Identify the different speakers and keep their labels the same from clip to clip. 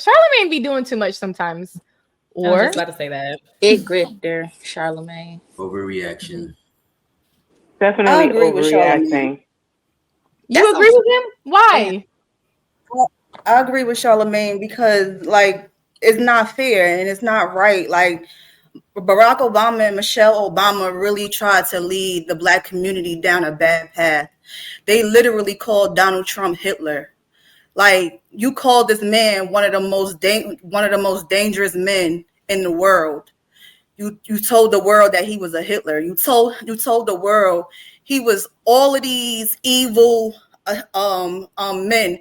Speaker 1: Charlamagne be doing too much sometimes.
Speaker 2: I was
Speaker 1: Or
Speaker 2: just about to say that.
Speaker 3: Big grifter, Charlamagne.
Speaker 4: Overreaction.
Speaker 5: Definitely
Speaker 6: agree with Charlamagne.
Speaker 5: overreacting.
Speaker 1: you agree with him? Why?
Speaker 6: I agree with Charlamagne because like it's not fair and it's not right. Like Barack Obama and Michelle Obama really tried to lead the Black community down a bad path. They literally called Donald Trump Hitler. Like you called this man one of the most dangerous men in the world. You told the world that he was a Hitler. You told the world he was all of these evil men.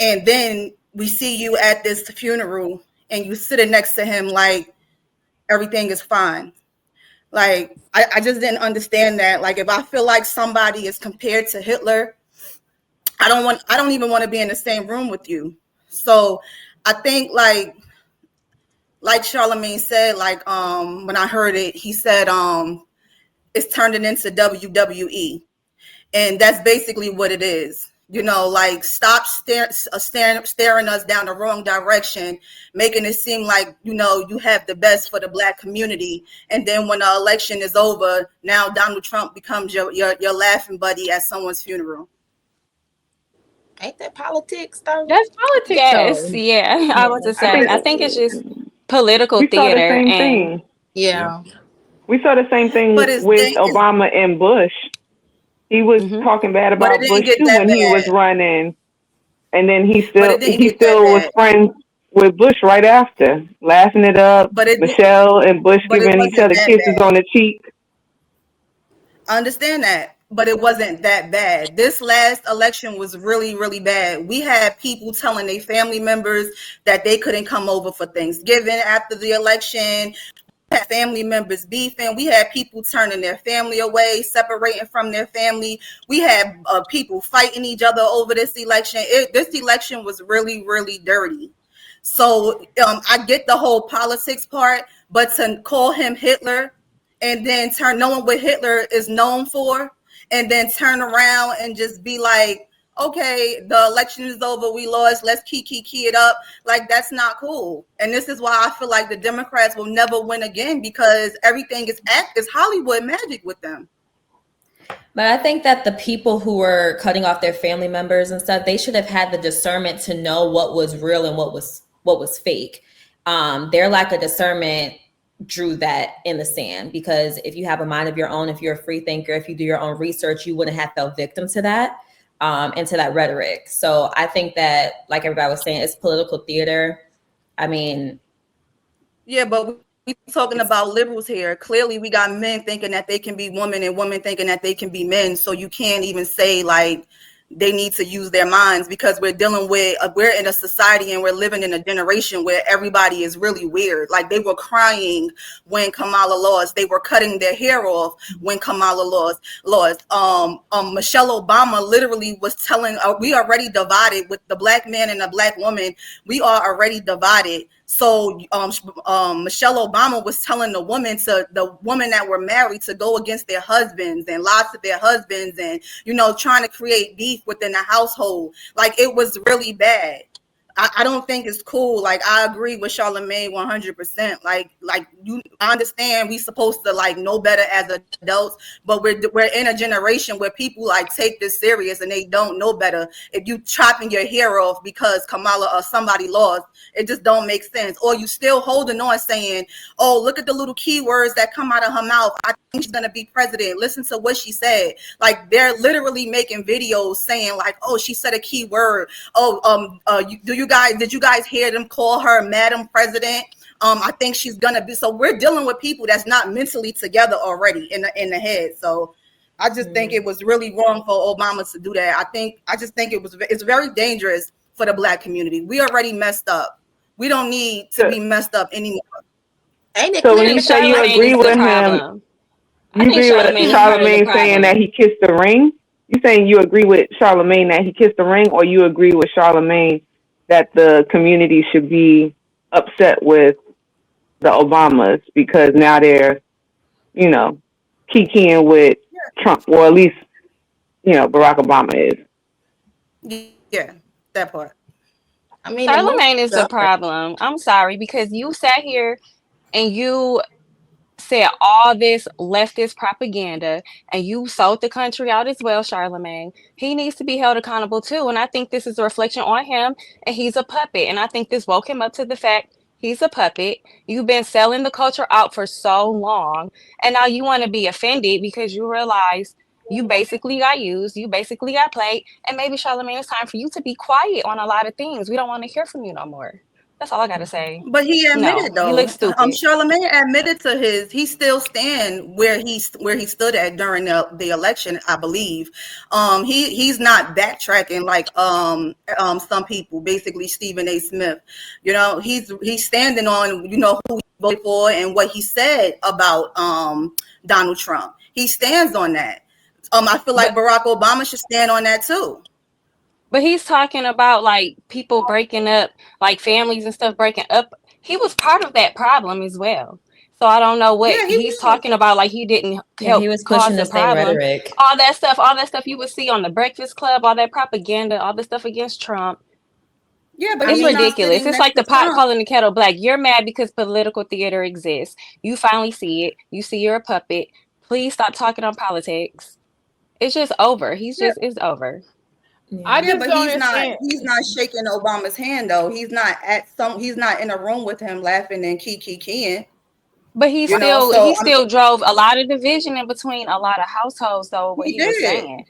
Speaker 6: And then we see you at this funeral and you sitting next to him like everything is fine. Like I just didn't understand that. Like if I feel like somebody is compared to Hitler, I don't even want to be in the same room with you. So I think like Charlamagne said, like when I heard it, he said it's turning into WWE. And that's basically what it is. You know, like stop staring us down the wrong direction, making it seem like, you know, you have the best for the Black community. And then when the election is over, now Donald Trump becomes your laughing buddy at someone's funeral.
Speaker 3: Ain't that politics though?
Speaker 1: That's politics.
Speaker 2: Yes,
Speaker 1: though.
Speaker 2: yeah. I was just saying. I think it's just political
Speaker 5: We saw the
Speaker 2: theater,
Speaker 5: same
Speaker 2: and
Speaker 5: thing.
Speaker 3: Yeah.
Speaker 5: We saw the same thing
Speaker 6: But
Speaker 5: with
Speaker 6: it's-
Speaker 5: Obama and Bush. He was talking bad
Speaker 6: But
Speaker 5: about
Speaker 6: it didn't
Speaker 5: Bush
Speaker 6: get
Speaker 5: too
Speaker 6: that
Speaker 5: when he was
Speaker 6: bad.
Speaker 5: running, and then he
Speaker 6: But it didn't get that
Speaker 5: still was
Speaker 6: bad.
Speaker 5: friends with Bush right after, laughing it up.
Speaker 6: But it didn't-
Speaker 5: Michelle and Bush
Speaker 6: but it
Speaker 5: giving each
Speaker 6: wasn't
Speaker 5: other
Speaker 6: that
Speaker 5: kisses
Speaker 6: bad.
Speaker 5: on the cheek.
Speaker 6: I understand that, but it wasn't that bad. This last election was really, really bad. We had people telling their family members that they couldn't come over for Thanksgiving after the election. We had family members beefing. We had people turning their family away, separating from their family. We had people fighting each other over this election. This election was really, really dirty. So I get the whole politics part, but to call him Hitler and then knowing what Hitler is known for, and then turn around and just be like, okay, the election is over, we lost, let's key it up. Like, that's not cool. And this is why I feel like the Democrats will never win again, because everything is Hollywood magic with them.
Speaker 2: But I think that the people who were cutting off their family members and stuff, they should have had the discernment to know what was real and what was fake. Their lack of discernment drew that in the sand, because if you have a mind of your own, if you're a free thinker, if you do your own research, you wouldn't have fell victim to that, and to that rhetoric. So I think that, like everybody was saying, it's political theater. I mean,
Speaker 6: yeah, but we talking about liberals here. Clearly, we got men thinking that they can be women and women thinking that they can be men. So you can't even say like they need to use their minds, because we're dealing with we're in a society and we're living in a generation where everybody is really weird. Like, they were crying when Kamala lost. They were cutting their hair off when Kamala lost. Michelle Obama literally was telling, we already divided with the Black man and the Black woman. We are already divided. So Michelle Obama was telling the women that were married to go against their husbands and lie to their husbands, and, you know, trying to create beef within the household. Like, it was really bad. I don't think it's cool. Like, I agree with Charlamagne 100%. Like I understand we supposed to like know better as adults, but we're in a generation where people like take this serious and they don't know better. If you chopping your hair off because Kamala or somebody lost, it just don't make sense. Or you still holding on saying, oh, look at the little keywords that come out of her mouth. I think she's gonna be president. Listen to what she said. Like, they're literally making videos saying like, oh, she said a key word. Oh, did you guys hear them call her Madam President? I think she's gonna be. So we're dealing with people that's not mentally together already in the head. So I just think it was really wrong for Obama to do that. I just think it's very dangerous for the Black community. We already messed up. We don't need to be messed up anymore.
Speaker 3: Ain't it
Speaker 5: So
Speaker 3: clear
Speaker 5: when you
Speaker 3: that
Speaker 5: say you
Speaker 3: Charlamagne
Speaker 5: agree
Speaker 3: is
Speaker 5: with
Speaker 3: the
Speaker 5: him,
Speaker 3: problem?
Speaker 5: you agree with Charlamagne saying that he kissed the ring? You saying you agree with Charlamagne that he kissed the ring, or you agree with Charlamagne that the community should be upset with the Obamas because now they're, you know, kikiing with Trump, or at least, you know, Barack Obama is?
Speaker 6: Yeah, that part.
Speaker 3: I mean,
Speaker 4: Charlamagne is the problem. I'm sorry, because you sat here and you said all this leftist propaganda and you sold the country out as well, Charlamagne. He needs to be held accountable too. And I think this is a reflection on him, and he's a puppet. And I think this woke him up to the fact he's a puppet. You've been selling the culture out for so long, and now you want to be offended because you realize you basically got used, you basically got played, and maybe, Charlamagne, it's time for you to be quiet on a lot of things. We don't want to hear from you no more. That's all I gotta say.
Speaker 6: But he admitted
Speaker 4: No,
Speaker 6: though.
Speaker 4: you look stupid.
Speaker 6: Charlamagne admitted to he still stand where he stood at during the election, I believe. He's not backtracking like some people, basically Stephen A. Smith. You know, he's standing on, you know, who he voted for and what he said about Donald Trump. He stands on that. I feel like Barack Obama should stand on that too.
Speaker 4: But he's talking about like people breaking up, like families and stuff breaking up. He was part of that problem as well. So I don't know what he's talking about. Like he didn't help.
Speaker 2: He was
Speaker 4: cause
Speaker 2: pushing
Speaker 4: the
Speaker 2: the same
Speaker 4: problem.
Speaker 2: rhetoric.
Speaker 4: All that stuff you would see on the Breakfast Club, all that propaganda, all the stuff against Trump.
Speaker 6: Yeah, but
Speaker 4: It's
Speaker 6: he's not
Speaker 4: ridiculous.
Speaker 6: sitting
Speaker 4: It's like the
Speaker 6: next to
Speaker 4: pot
Speaker 6: Trump.
Speaker 4: calling the kettle black. You're mad because political theater exists. You finally see it. You see you're a puppet. Please stop talking on politics. It's just over. It's over.
Speaker 1: I just
Speaker 6: but
Speaker 1: don't
Speaker 6: he's
Speaker 1: understand.
Speaker 6: not shaking Obama's hand though. He's not in a room with him laughing and keying.
Speaker 4: But he still drove a lot of division in between a lot of households though, what he was saying.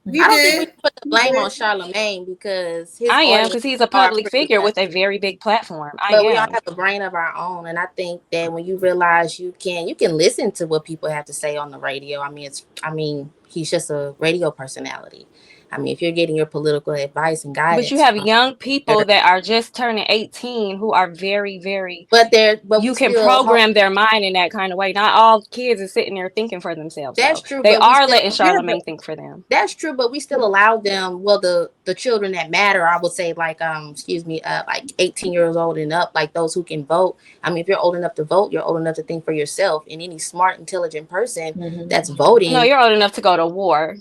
Speaker 3: I don't think we put the blame on Charlamagne because
Speaker 4: because he's a public figure with a very big platform.
Speaker 3: But we all have a brain of our own, and I think that when you realize you can listen to what people have to say on the radio. I mean, he's just a radio personality. I mean, if you're getting your political advice and guidance,
Speaker 4: but you have young people that are just turning 18 who are very, very.
Speaker 3: But
Speaker 4: you can program their mind in that kind of way. Not all kids are sitting there thinking for themselves.
Speaker 3: That's true.
Speaker 4: They are letting Charlamagne think for them.
Speaker 3: That's true, but we still allow them. Well, the children that matter, I would say, like like 18 years old and up, like those who can vote. I mean, if you're old enough to vote, you're old enough to think for yourself. And any smart, intelligent person that's voting,
Speaker 4: no, you're old enough to go to war.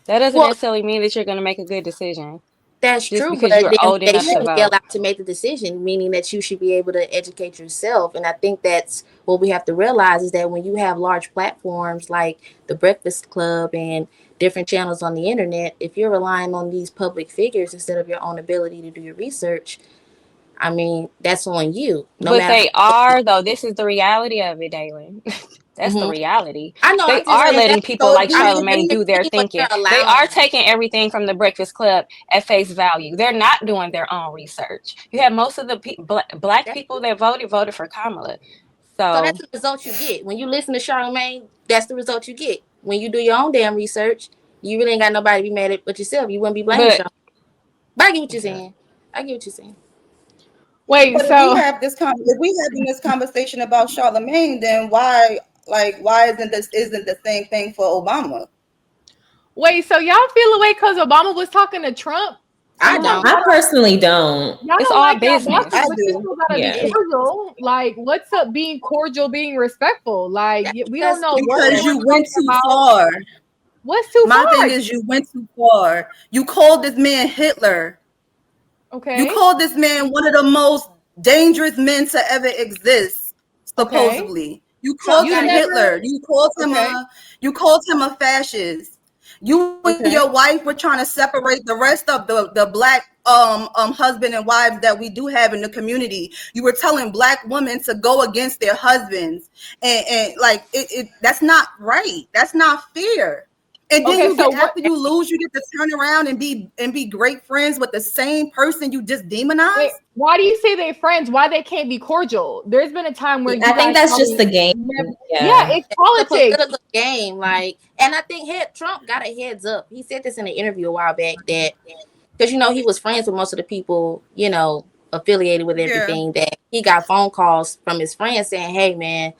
Speaker 4: That doesn't necessarily mean that you're going to make a good decision.
Speaker 3: That's true,
Speaker 4: because
Speaker 3: but
Speaker 4: you're old enough to vote.
Speaker 3: Be allowed to make the decision, meaning that you should be able to educate yourself. And I think that's what we have to realize is that when you have large platforms like the Breakfast Club and different channels on the internet, if you're relying on these public figures instead of your own ability to do your research, I mean, that's on you.
Speaker 4: But they are, though. This is the reality of it, Dalen. That's the reality.
Speaker 3: I know
Speaker 4: they are letting people like Charlamagne do their thinking. They are taking everything from the Breakfast Club at face value. They're not doing their own research. You have most of the black people that voted for Kamala. So
Speaker 3: that's the result you get. When you listen to Charlamagne, that's the result you get. When you do your own damn research, you really ain't got nobody to be mad at but yourself. You wouldn't be blaming Charlamagne. But I get what you're saying.
Speaker 1: Wait,
Speaker 6: but
Speaker 1: so
Speaker 6: if we having this conversation about Charlamagne, then why isn't the same thing for Obama?
Speaker 1: Wait, so y'all feel away because Obama was talking to Trump?
Speaker 3: I don't.
Speaker 2: I personally don't.
Speaker 4: It's all business.
Speaker 1: I do. Be cordial. Like, what's up being cordial, being respectful? Like, we don't know
Speaker 6: because you went too far.
Speaker 1: What's too far?
Speaker 6: My thing is you went too far. You called this man Hitler.
Speaker 1: Okay.
Speaker 6: You called this man one of the most dangerous men to ever exist, supposedly. Okay. You called him Hitler. You called him a fascist. You and your wife were trying to separate the rest of the black husband and wives that we do have in the community. You were telling black women to go against their husbands, and like it that's not right. That's not fair. And then after you lose, you get to turn around and be great friends with the same person you just demonized.
Speaker 1: Wait, why do you say they're friends? Why they can't be cordial? There's been a time where
Speaker 2: I think that's just the game.
Speaker 1: Yeah, it's politics.
Speaker 3: It's a game, like, and I think Trump got a heads up. He said this in an interview a while back that because he was friends with most of the people affiliated with everything. That he got phone calls from his friends saying, "Hey, man,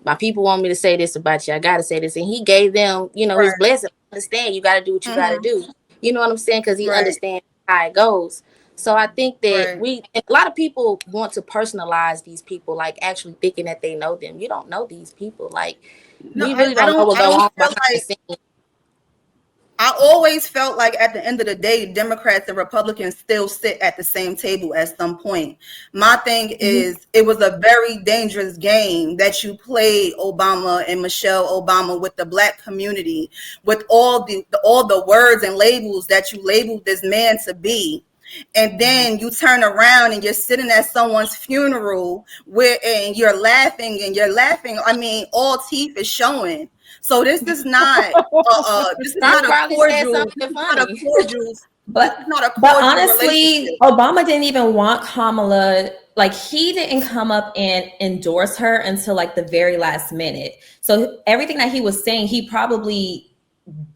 Speaker 3: my people want me to say this about you. I got to say this." And he gave them, his blessing. Understand, you got to do what you got to do. You know what I'm saying? Because he understands how it goes. So I think that a lot of people want to personalize these people, like actually thinking that they know them. You don't know these people. Like, we really don't know what goes on behind the scenes.
Speaker 6: I always felt like at the end of the day, Democrats and Republicans still sit at the same table at some point. My thing is, it was a very dangerous game that you played, Obama and Michelle Obama, with the Black community, with all the words and labels that you labeled this man to be. And then you turn around and you're sitting at someone's funeral and you're laughing. I mean, all teeth is showing. So this is not a cordial.
Speaker 2: But honestly, Obama didn't even want Kamala. Like, he didn't come up and endorse her until like the very last minute. So everything that he was saying, he probably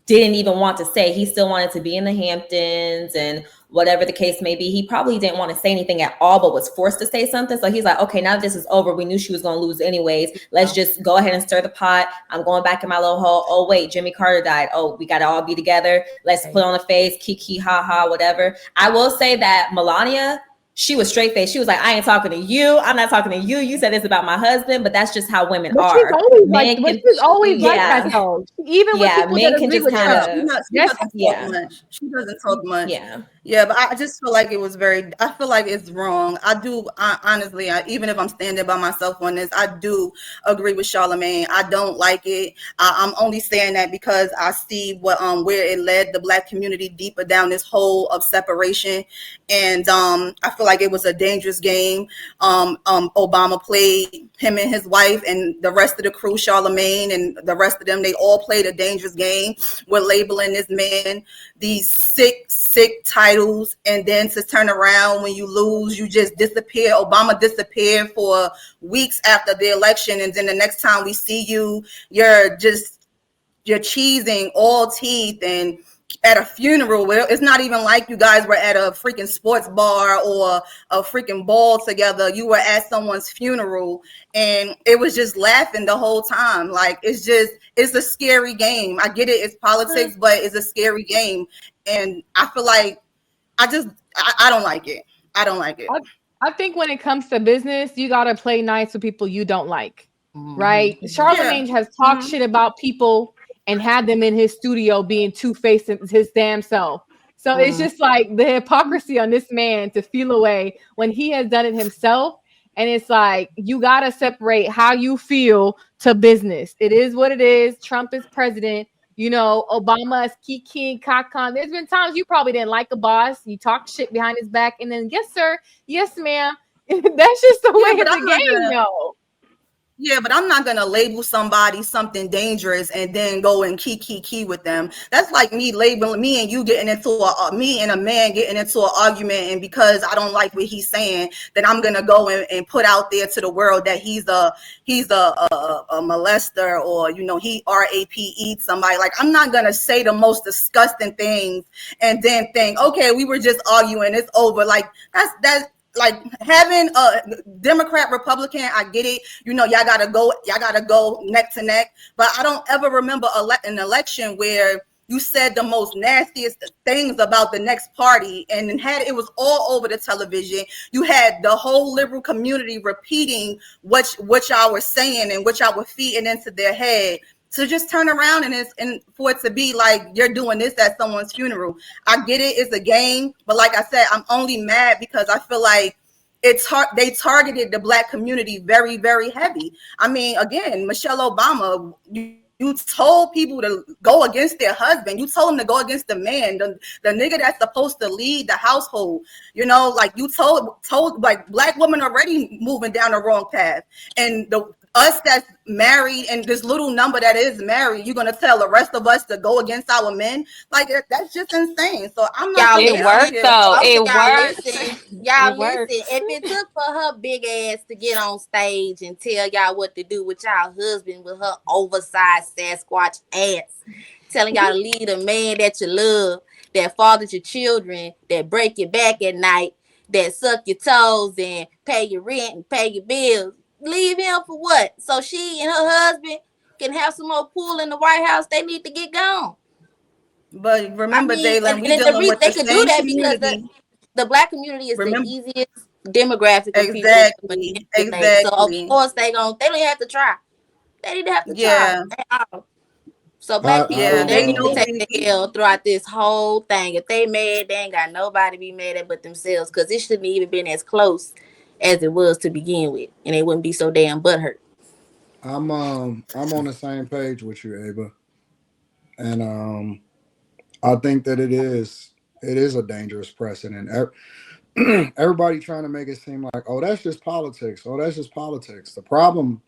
Speaker 2: didn't even want to say. He still wanted to be in the Hamptons and whatever the case may be. He probably didn't want to say anything at all, but was forced to say something. So he's like, okay, now that this is over, we knew she was going to lose anyways. Let's just go ahead and stir the pot. I'm going back in my little hole. Oh, wait, Jimmy Carter died. Oh, we got to all be together. Let's put on a face, kiki, ha, ha, whatever. I will say that Melania, she was straight faced. She was like, I ain't talking to you. I'm not talking to you. You said this about my husband, but that's just how women are.
Speaker 1: She's always like that though. Even with people
Speaker 2: men
Speaker 1: that
Speaker 2: can
Speaker 1: agree
Speaker 2: just
Speaker 1: with
Speaker 2: kind
Speaker 1: her.
Speaker 2: of
Speaker 6: She doesn't talk much.
Speaker 2: Yeah,
Speaker 6: but I just feel like I feel like it's wrong. Honestly, even if I'm standing by myself on this, I do agree with Charlamagne. I don't like it. I'm only saying that because I see where it led the Black community deeper down this hole of separation. And I feel like it was a dangerous game. Obama played, him and his wife and the rest of the crew, Charlamagne and the rest of them, they all played a dangerous game with labeling this man these sick titles, and then to turn around when you lose, you just disappear. Obama disappeared for weeks after the election, and then the next time we see you, you're cheesing all teeth and at a funeral. It's not even like you guys were at a freaking sports bar or a freaking ball together. You were at someone's funeral, and it was just laughing the whole time. Like, it's a scary game. I get it, it's politics, but it's a scary game. And I feel like I don't like it. I don't like it.
Speaker 1: I think when it comes to business, you gotta play nice with people you don't like, right? Charlamagne has talked shit about people and had them in his studio being two-faced his damn self. So it's just like the hypocrisy on this man to feel away when he has done it himself. And it's like, you gotta separate how you feel to business. It is what it is. Trump is president. You know, Obama is kiki, kakan. There's been times you probably didn't like a boss. You talk shit behind his back, and then yes, sir, yes, ma'am. That's just the way of the game, though.
Speaker 6: Yeah, but I'm not gonna label somebody something dangerous and then go and key with them. That's like me labeling me and you getting into me and a man getting into an argument, and because I don't like what he's saying, then I'm gonna go and put out there to the world that he's a molester, or he RAPE somebody. Like, I'm not gonna say the most disgusting things and then think, okay, we were just arguing, it's over. Like, that's like having a Democrat, Republican, I get it. Y'all gotta go neck to neck. But I don't ever remember an election where you said the most nastiest things about the next party, and it was all over the television. You had the whole liberal community repeating what y'all were saying and what y'all were feeding into their head. To just turn around and for it to be like you're doing this at someone's funeral. I get it, it's a game, but like I said, I'm only mad because I feel like they targeted the Black community very, very heavy. I mean, again, Michelle Obama, you told people to go against their husband. You told them to go against the man, the nigga that's supposed to lead the household. Like, you told like Black women already moving down the wrong path, and us that's married and this little number that is married, you're gonna tell the rest of us to go against our men? Like, that's just insane. So I'm not.
Speaker 4: It worked though. It worked.
Speaker 3: Listen. If it took for her big ass to get on stage and tell y'all what to do with y'all husband with her oversized Sasquatch ass, telling y'all to lead a man that you love, that fathers your children, that break your back at night, that suck your toes and pay your rent and pay your bills. Leave him for what? So she and her husband can have some more pool in the White House. They need to get gone.
Speaker 6: But remember, Jalen, we dealing with
Speaker 3: they
Speaker 6: the
Speaker 3: could
Speaker 6: same
Speaker 3: do that
Speaker 6: community.
Speaker 3: because the Black community is the easiest demographic of
Speaker 6: exactly.
Speaker 3: people. So of course they don't have to try. They need to have to try. So black people,
Speaker 6: Yeah,
Speaker 3: they
Speaker 6: they
Speaker 3: need to
Speaker 6: know
Speaker 3: take the L throughout this whole thing. If they mad, they ain't got nobody to be mad at but themselves. Because it shouldn't even been as close as it was to begin with, and they wouldn't be so damn butthurt.
Speaker 7: I'm on the same page with you, Ava, and I think that it is a dangerous precedent. Everybody trying to make it seem like, oh, that's just politics. Oh, that's just politics. The problem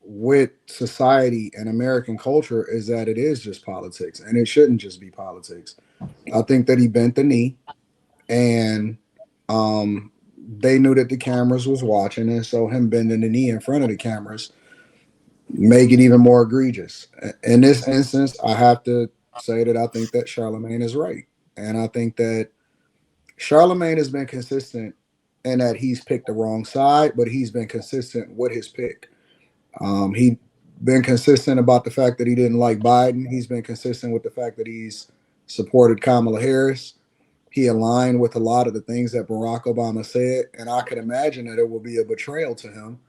Speaker 7: with society and American culture is that it is just politics, and it shouldn't just be politics. I think that he bent the knee, and they knew that the cameras was watching, and so him bending the knee in front of the cameras make it even more egregious. In this instance, I have to say that I think that Charlamagne is right, and I think that Charlamagne has been consistent in that he's picked the wrong side, but he's been consistent with his pick. He been consistent about the fact that he didn't like Biden. He's been consistent with the fact that he's supported Kamala Harris. He aligned with a lot of the things that Barack Obama said, and I could imagine that it will be a betrayal to him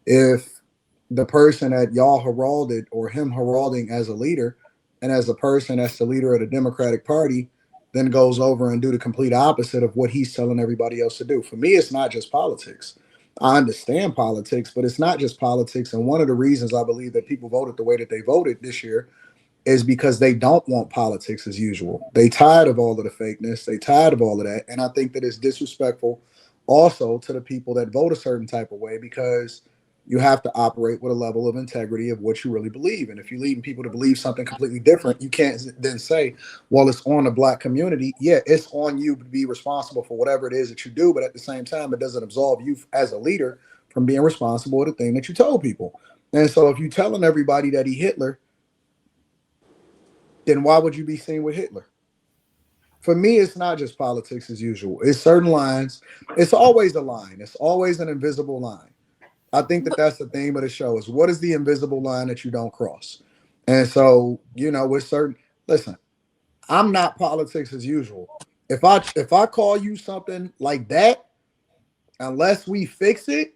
Speaker 7: if the person that y'all heralded or him heralding as a leader and as a person that's the leader of the Democratic Party then goes over and do the complete opposite of what he's telling everybody else to do. For me, it's not just politics. I understand politics, but it's not just politics. And one of the reasons I believe that people voted the way that they voted this year is because they don't want politics as usual. They tired of all of the fakeness. They tired of all of that. And I think that it's disrespectful also to the people that vote a certain type of way, because you have to operate with a level of integrity of what you really believe. And if you're leading people to believe something completely different, you can't then say, well, it's on the black community. Yeah, it's on you to be responsible for whatever it is that you do. But at the same time, it doesn't absolve you as a leader from being responsible for the thing that you told people. And so if you're telling everybody that he Hitler, then why would you be seen with Hitler? For me, it's not just politics as usual. It's certain lines. It's always a line. It's always an invisible line. I think that that's the theme of the show is what is the invisible line that you don't cross? And so, with certain, listen, I'm not politics as usual. If I call you something like that, unless we fix it,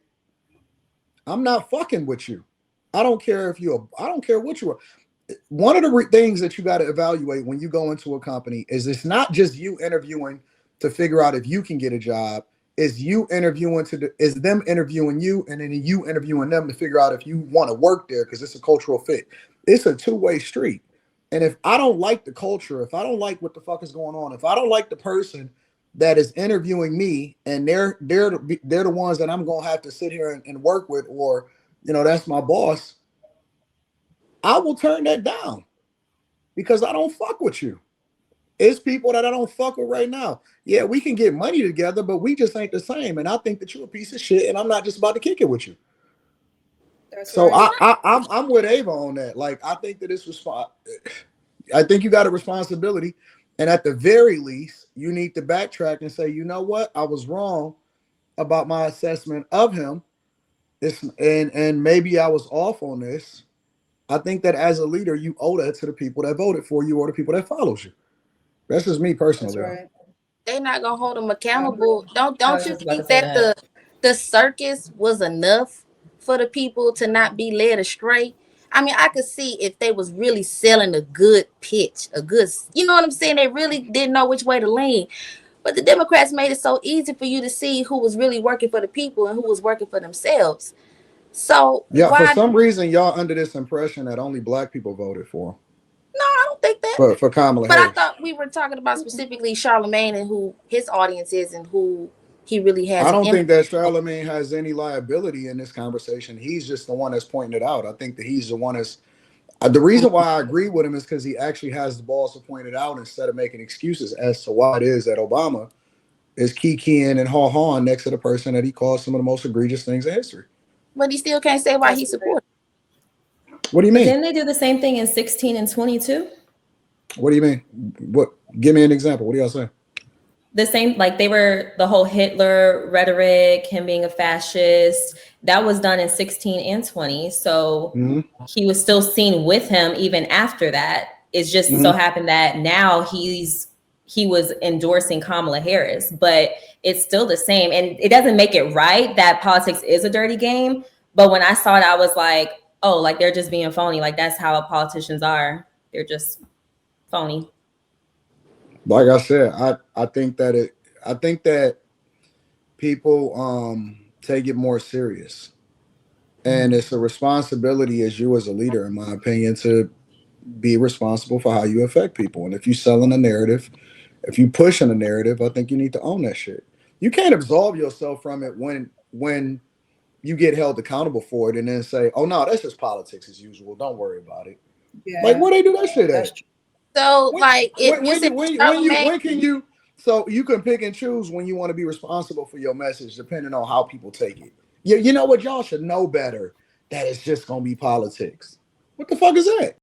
Speaker 7: I'm not fucking with you. I don't care what you are. One of the things that you got to evaluate when you go into a company is it's not just you interviewing to figure out if you can get a job. Is you interviewing is them interviewing you, and then you interviewing them to figure out if you want to work there because it's a cultural fit. It's a two-way street. And if I don't like the culture, if I don't like what the fuck is going on, if I don't like the person that is interviewing me, and they're the ones that I'm gonna have to sit here and work with, or that's my boss, I will turn that down because I don't fuck with you. It's people that I don't fuck with right now. Yeah, we can get money together, but we just ain't the same. And I think that you're a piece of shit, and I'm not just about to kick it with you. That's so right. I'm with Ava on that. Like, I think that I think you got a responsibility, and at the very least, you need to backtrack and say, you know what, I was wrong about my assessment of him. And maybe I was off on this. I think that as a leader, you owe that to the people that voted for you or the people that follows you. That's just me personally.
Speaker 6: That's right.
Speaker 3: They're not gonna hold them accountable. Don't you think that the circus was enough for the people to not be led astray? I mean, I could see if they was really selling a good pitch, you know what I'm saying? They really didn't know which way to lean. But the Democrats made it so easy for you to see who was really working for the people and who was working for themselves. So
Speaker 7: yeah, for some reason, y'all under this impression that only black people voted for him.
Speaker 3: No, I don't think that.
Speaker 7: But for Kamala Harris.
Speaker 3: I thought we were talking about specifically Charlamagne and who his audience is and who he really has.
Speaker 7: I don't think that Charlamagne has any liability in this conversation. He's just the one that's pointing it out. I think that he's the one that's. The reason why I agree with him is because he actually has the balls to point it out instead of making excuses as to why it is that Obama is kikiing and haw-hawing next to the person that he calls some of the most egregious things in history.
Speaker 3: But he still can't say why he supported.
Speaker 7: What do you mean?
Speaker 2: Didn't they do the same thing in 16 and 22?
Speaker 7: What do you mean? What? Give me an example. What do y'all say?
Speaker 2: The same, like they were the whole Hitler rhetoric, him being a fascist. That was done in 16 and 20. So he was still seen with him even after that. It's just so happened that now he was endorsing Kamala Harris, but it's still the same. And it doesn't make it right that politics is a dirty game. But when I saw it, I was like, oh, like they're just being phony. Like that's how politicians are. They're just phony.
Speaker 7: Like I said, I think that people take it more serious. And it's a responsibility as you as a leader, in my opinion, to be responsible for how you affect people. And if you're selling a narrative, if you pushing a narrative, I think you need to own that shit. You can't absolve yourself from it when you get held accountable for it and then say, oh no, that's just politics as usual. Don't worry about it. Yeah. Like where they do that shit at?
Speaker 3: So
Speaker 7: when can you so you can pick and choose when you want to be responsible for your message depending on how people take it. You know what, y'all should know better that it's just gonna be politics. What the fuck is that?